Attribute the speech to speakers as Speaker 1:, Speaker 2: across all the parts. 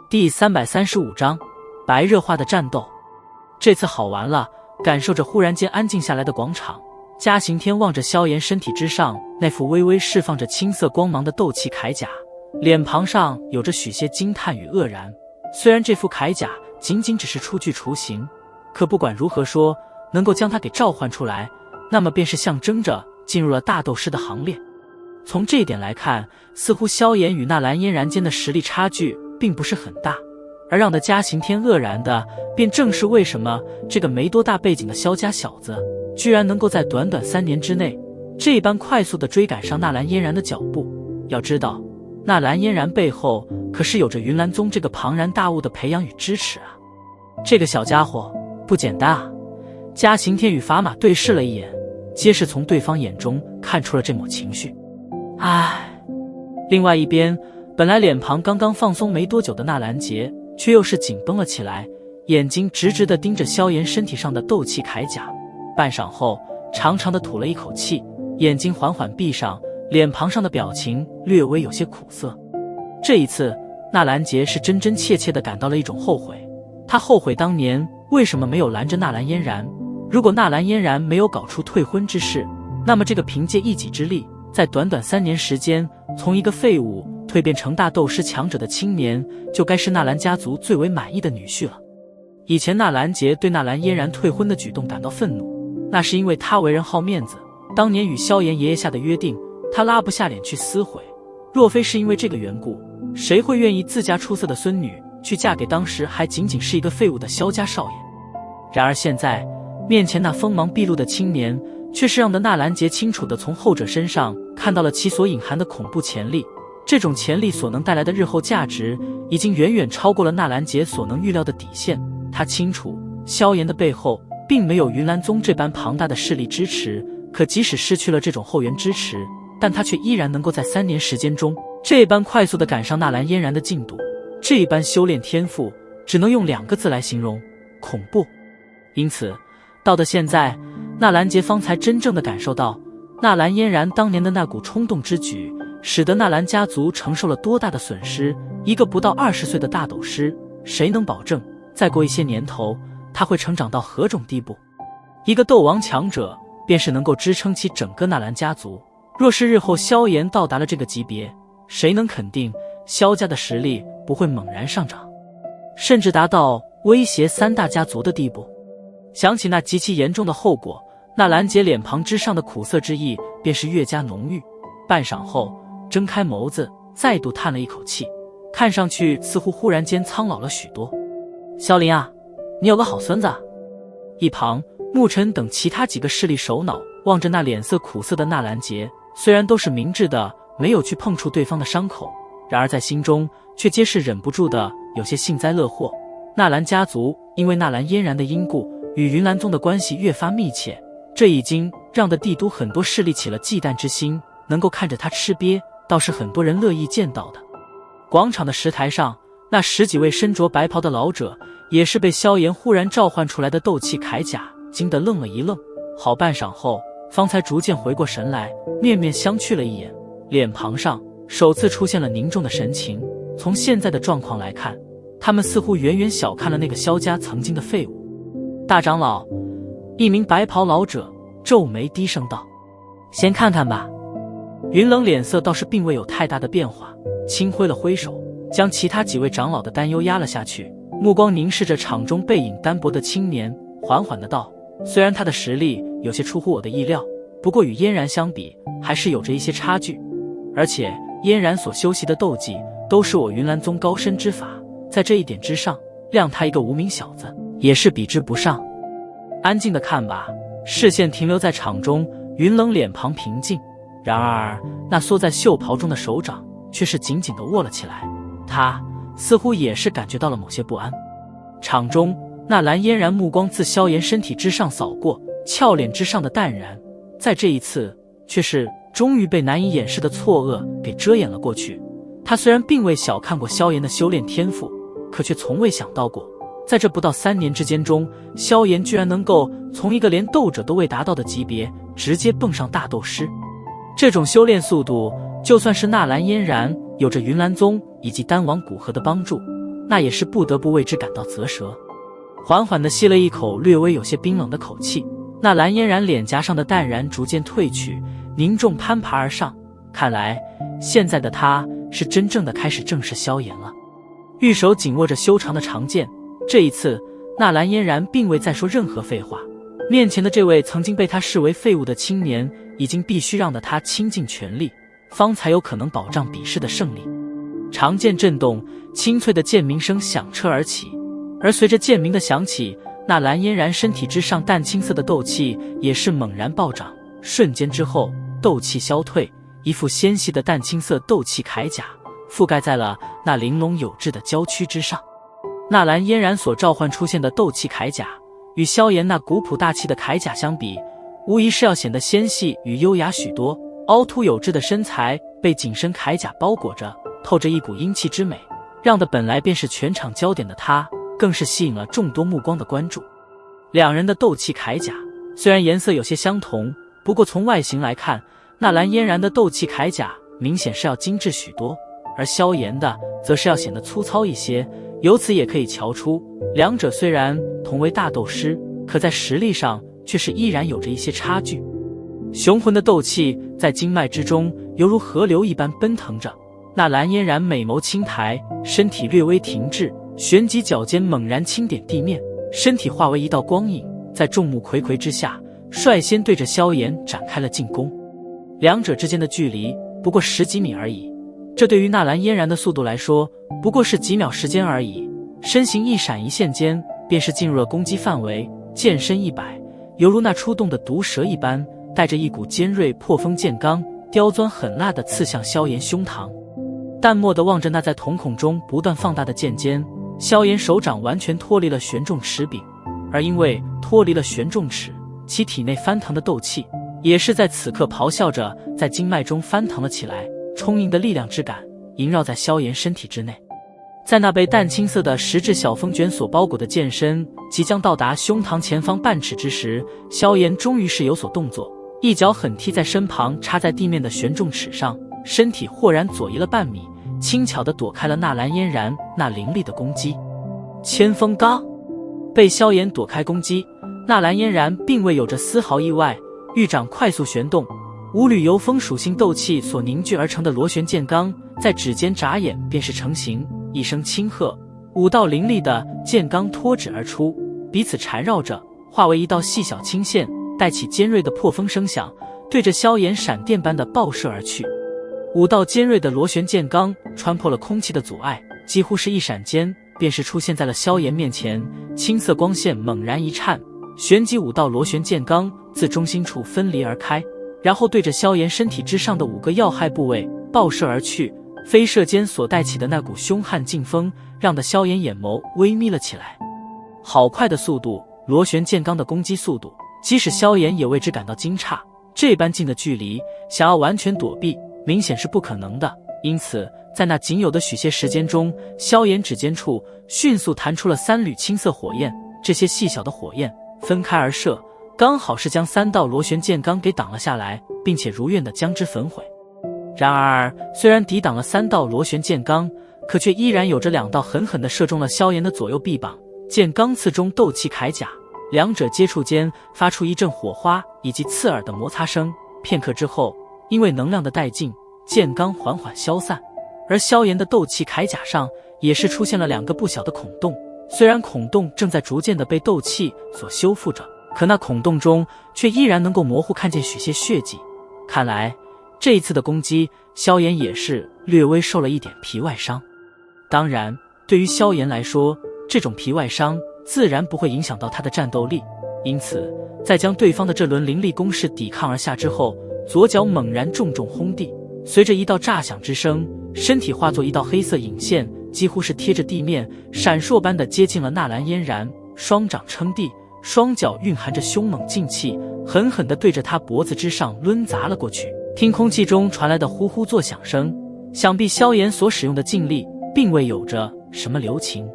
Speaker 1: 第335章白热化的战斗。这次好玩了，感受着忽然间安静下来的广场，嘉刑天望着萧炎身体之上那副微微释放着青色光芒的斗气铠甲，脸庞上有着许些惊叹与愕然。虽然这副铠甲仅仅只是初具雏形，可不管如何说，能够将它给召唤出来，那么便是象征着进入了大斗师的行列。从这一点来看，似乎萧炎与纳兰嫣然间的实力差距并不是很大，而让得嘉刑天愕然的，便正是为什么这个没多大背景的萧家小子，居然能够在短短3年之内，这般快速地追赶上纳兰嫣然的脚步。要知道，纳兰嫣然背后可是有着云岚宗这个庞然大物的培养与支持啊！这个小家伙不简单啊！嘉刑天与砝码对视了一眼，皆是从对方眼中看出了这抹情绪。唉，另外一边，本来脸庞刚刚放松没多久的纳兰杰，却又是紧绷了起来，眼睛直直地盯着萧炎身体上的斗气铠甲。半晌后，长长的吐了一口气，眼睛缓缓闭上，脸庞上的表情略微有些苦涩。这一次，纳兰杰是真真切切地感到了一种后悔。他后悔当年为什么没有拦着纳兰嫣然。如果纳兰嫣然没有搞出退婚之事，那么这个凭借一己之力，在短短3年时间，从一个废物蜕变成大斗师强者的青年，就该是纳兰家族最为满意的女婿了。以前纳兰杰对纳兰嫣然退婚的举动感到愤怒，那是因为他为人好面子，当年与萧炎爷爷下的约定，他拉不下脸去撕毁。若非是因为这个缘故，谁会愿意自家出色的孙女去嫁给当时还仅仅是一个废物的萧家少爷？然而现在，面前那锋芒毕露的青年，却是让的纳兰杰清楚地从后者身上看到了其所隐含的恐怖潜力。这种潜力所能带来的日后价值，已经远远超过了纳兰杰所能预料的底线。他清楚，萧炎的背后并没有云岚宗这般庞大的势力支持，可即使失去了这种后援支持，但他却依然能够在3年时间中，这般快速地赶上纳兰嫣然的进度。这般修炼天赋，只能用2个字来形容：恐怖。因此，到的现在，纳兰杰方才真正地感受到，纳兰嫣然当年的那股冲动之举，使得纳兰家族承受了多大的损失。一个不到20岁的大斗师，谁能保证再过一些年头，他会成长到何种地步？一个斗王强者，便是能够支撑起整个纳兰家族。若是日后萧炎到达了这个级别，谁能肯定萧家的实力不会猛然上涨，甚至达到威胁3大家族的地步？想起那极其严重的后果，纳兰杰脸庞之上的苦涩之意便是越加浓郁。半晌后，睁开眸子，再度叹了一口气，看上去似乎忽然间苍老了许多。萧林啊，你有个好孙子啊！一旁，沐尘等其他几个势力首脑望着那脸色苦涩的纳兰杰，虽然都是明智的没有去碰触对方的伤口，然而在心中却皆是忍不住的有些幸灾乐祸。纳兰家族因为纳兰嫣然的因故，与云岚宗的关系越发密切，这已经让的帝都很多势力起了忌惮之心，能够看着他吃瘪，倒是很多人乐意见到的。广场的石台上，那10几位身着白袍的老者，也是被萧炎忽然召唤出来的斗气铠甲惊得愣了一愣，好半晌后，方才逐渐回过神来，面面相觑了一眼，脸庞上首次出现了凝重的神情。从现在的状况来看，他们似乎远远小看了那个萧家曾经的废物。大长老，一名白袍老者皱眉低声道：“先看看吧。”云冷脸色倒是并未有太大的变化，轻挥了挥手，将其他几位长老的担忧压了下去，目光凝视着场中背影单薄的青年，缓缓的道：“虽然他的实力有些出乎我的意料，不过与嫣然相比，还是有着一些差距。而且嫣然所修习的斗技，都是我云岚宗高深之法，在这一点之上，谅他一个无名小子，也是比之不上。安静的看吧。”视线停留在场中，云冷脸庞平静，然而那缩在袖袍中的手掌却是紧紧地握了起来，他似乎也是感觉到了某些不安。场中，纳兰嫣然目光自萧炎身体之上扫过，俏脸之上的淡然，在这一次却是终于被难以掩饰的错愕给遮掩了过去。他虽然并未小看过萧炎的修炼天赋，可却从未想到过，在这不到3年之间中，萧炎居然能够从一个连斗者都未达到的级别，直接蹦上大斗师。这种修炼速度，就算是纳兰嫣然有着云岚宗以及丹王古河的帮助，那也是不得不为之感到啧舌。缓缓地吸了一口略微有些冰冷的口气，那蓝嫣然脸颊上的淡然逐渐褪去，凝重攀爬而上。看来现在的他是真正的开始正视萧炎了。玉手紧握着修长的长剑，这一次纳兰嫣然并未再说任何废话，面前的这位曾经被他视为废物的青年，已经必须让得他倾尽全力，方才有可能保障比试的胜利。长剑震动，清脆的剑鸣声响彻而起，而随着剑鸣的响起，那蓝嫣然身体之上淡青色的斗气也是猛然暴涨，瞬间之后，斗气消退，一副纤细的淡青色斗气铠甲覆盖在了那玲珑有致的娇躯之上。纳兰嫣然所召唤出现的斗气铠甲，与萧炎那古朴大气的铠甲相比，无疑是要显得纤细与优雅许多。凹凸有致的身材被紧身铠甲包裹着，透着一股英气之美，让的本来便是全场焦点的他，更是吸引了众多目光的关注。两人的斗气铠甲虽然颜色有些相同，不过从外形来看，纳兰嫣然的斗气铠甲明显是要精致许多，而萧炎的则是要显得粗糙一些。由此也可以瞧出，两者虽然同为大斗师，可在实力上却是依然有着一些差距。雄浑的斗气在经脉之中犹如河流一般奔腾着，那蓝嫣然美眸轻抬，身体略微停滞，旋即脚尖猛然轻点地面，身体化为一道光影，在众目睽睽之下率先对着萧炎展开了进攻。两者之间的距离不过10几米而已，这对于纳兰嫣然的速度来说不过是几秒时间而已，身形一闪一现间便是进入了攻击范围，剑身一摆，犹如那出动的毒蛇一般，带着一股尖锐破风剑罡，刁钻狠辣地刺向萧炎胸膛。淡漠地望着那在瞳孔中不断放大的剑尖，萧炎手掌完全脱离了悬重尺柄，而因为脱离了悬重尺，其体内翻腾的斗气也是在此刻咆哮着在经脉中翻腾了起来，充盈的力量之感萦绕在萧炎身体之内。在那被淡青色的实质小风卷所包裹的剑身即将到达胸膛前方半尺之时，萧炎终于是有所动作，一脚狠踢在身旁插在地面的悬重尺上，身体豁然左移了半米，轻巧地躲开了纳兰嫣然那凌厉的攻击。千锋罡被萧炎躲开攻击，纳兰嫣然并未有着丝毫意外，玉掌快速旋动，五缕由风属性斗气所凝聚而成的螺旋剑罡在指尖眨眼便是成型，一声轻喝，5道凌厉的剑罡脱指而出，彼此缠绕着，化为一道细小青线，带起尖锐的破风声响，对着萧炎闪电般的爆射而去。5道尖锐的螺旋剑罡穿破了空气的阻碍，几乎是一闪间便是出现在了萧炎面前，青色光线猛然一颤，旋即5道螺旋剑罡自中心处分离而开，然后对着萧炎身体之上的5个要害部位爆射而去。飞射间所带起的那股凶悍劲风，让得萧炎眼眸微眯了起来。好快的速度，螺旋剑罡的攻击速度，即使萧炎也为之感到惊诧。这般近的距离，想要完全躲避，明显是不可能的。因此，在那仅有的许些时间中，萧炎指尖处迅速弹出了3缕青色火焰，这些细小的火焰分开而射，刚好是将3道螺旋剑罡给挡了下来，并且如愿的将之焚毁。然而，虽然抵挡了3道螺旋剑罡，可却依然有着2道狠狠地射中了萧炎的左右臂膀。剑罡刺中斗气铠甲，两者接触间发出一阵火花以及刺耳的摩擦声。片刻之后，因为能量的殆尽，剑罡缓缓消散，而萧炎的斗气铠甲上也是出现了2个不小的孔洞。虽然孔洞正在逐渐的被斗气所修复着，可那孔洞中却依然能够模糊看见许些血迹。看来这一次的攻击，萧炎也是略微受了一点皮外伤。当然，对于萧炎来说，这种皮外伤自然不会影响到他的战斗力。因此，在将对方的这轮凌厉攻势抵抗而下之后，左脚猛然重重轰地，随着一道炸响之声，身体化作一道黑色影线，几乎是贴着地面，闪烁般的接近了纳兰嫣然，双掌撑地，双脚蕴含着凶猛劲气，狠狠地对着他脖子之上抡砸了过去。听空气中传来的呼呼作响声，想必萧炎所使用的劲力并未有着什么留情。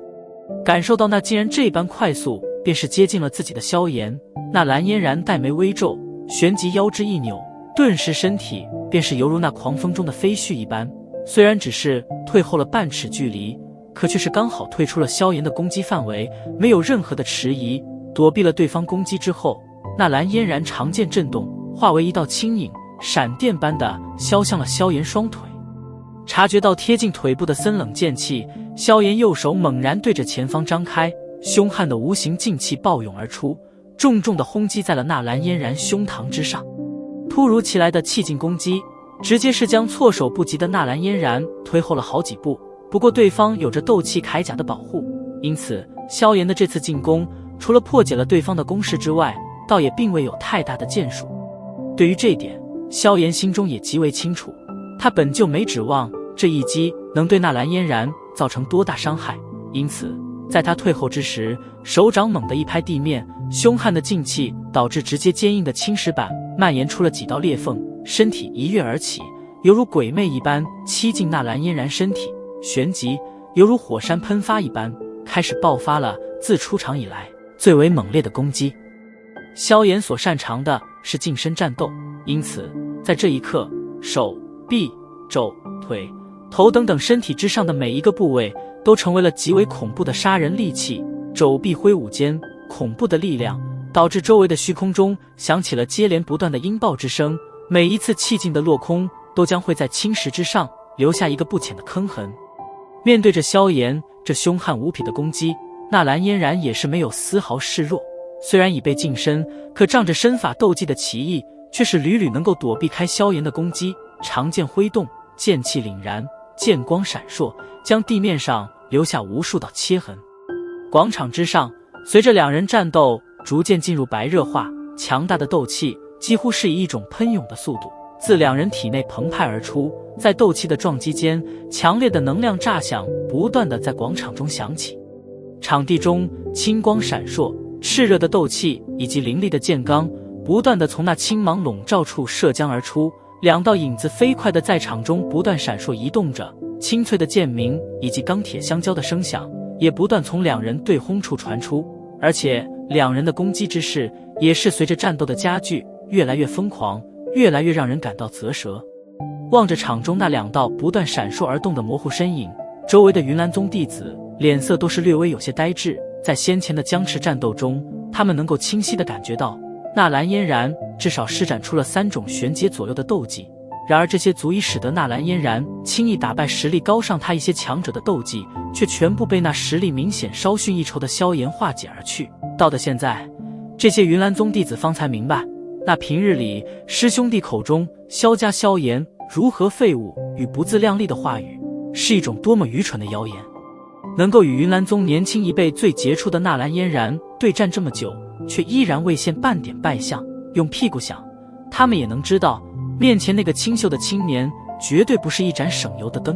Speaker 1: 感受到那竟然这般快速便是接近了自己的萧炎，那蓝嫣然黛眉微皱，旋即腰肢一扭，顿时身体便是犹如那狂风中的飞絮一般，虽然只是退后了半尺距离，可却是刚好退出了萧炎的攻击范围，没有任何的迟疑，躲避了对方攻击之后，纳兰嫣然长剑震动，化为一道轻影，闪电般的削向了萧炎双腿。察觉到贴近腿部的森冷剑气，萧炎右手猛然对着前方张开，凶悍的无形劲气暴涌而出，重重地轰击在了纳兰嫣然胸膛之上。突如其来的气劲攻击，直接是将措手不及的纳兰嫣然推后了好几步。不过对方有着斗气铠甲的保护，因此萧炎的这次进攻，除了破解了对方的攻势之外，倒也并未有太大的建树。对于这一点，萧炎心中也极为清楚，他本就没指望这一击能对纳兰嫣然造成多大伤害，因此在他退后之时，手掌猛地一拍地面，凶悍的劲气导致直接坚硬的青石板蔓延出了几道裂缝，身体一跃而起，犹如鬼魅一般欺进纳兰嫣然身体，旋即犹如火山喷发一般，开始爆发了自出场以来最为猛烈的攻击。萧炎所擅长的是近身战斗，因此在这一刻，手、臂、肘、腿、头等等身体之上的每一个部位都成为了极为恐怖的杀人利器。肘臂挥舞间，恐怖的力量导致周围的虚空中响起了接连不断的音爆之声，每一次气劲的落空都将会在青石之上留下一个不浅的坑痕。面对着萧炎这凶悍无匹的攻击，纳兰嫣然也是没有丝毫示弱。虽然已被近身，可仗着身法斗技的奇异，却是屡屡能够躲避开萧炎的攻击。长剑挥动，剑气凛然，剑光闪烁，将地面上留下无数道切痕。广场之上，随着两人战斗逐渐进入白热化，强大的斗气几乎是以一种喷涌的速度自两人体内澎湃而出，在斗气的撞击间，强烈的能量炸响不断的在广场中响起。场地中青光闪烁，炽热的斗气以及凌厉的剑罡不断的从那青芒笼罩处射将而出，两道影子飞快的在场中不断闪烁移动着，清脆的剑鸣以及钢铁相交的声响也不断从两人对轰处传出，而且两人的攻击之势也是随着战斗的加剧越来越疯狂，越来越让人感到啧舌。望着场中那两道不断闪烁而动的模糊身影，周围的云岚宗弟子脸色都是略微有些呆滞。在先前的僵持战斗中，他们能够清晰地感觉到纳兰嫣然至少施展出了3种玄阶左右的斗技，然而这些足以使得纳兰嫣然轻易打败实力高上他一些强者的斗技，却全部被那实力明显稍逊一筹的萧炎化解而去。到的现在，这些云岚宗弟子方才明白，那平日里师兄弟口中萧家萧炎如何废物与不自量力的话语，是一种多么愚蠢的谣言。能够与云岚宗年轻一辈最杰出的纳兰嫣然对战这么久，却依然未现半点败相，用屁股想，他们也能知道，面前那个清秀的青年绝对不是一盏省油的灯。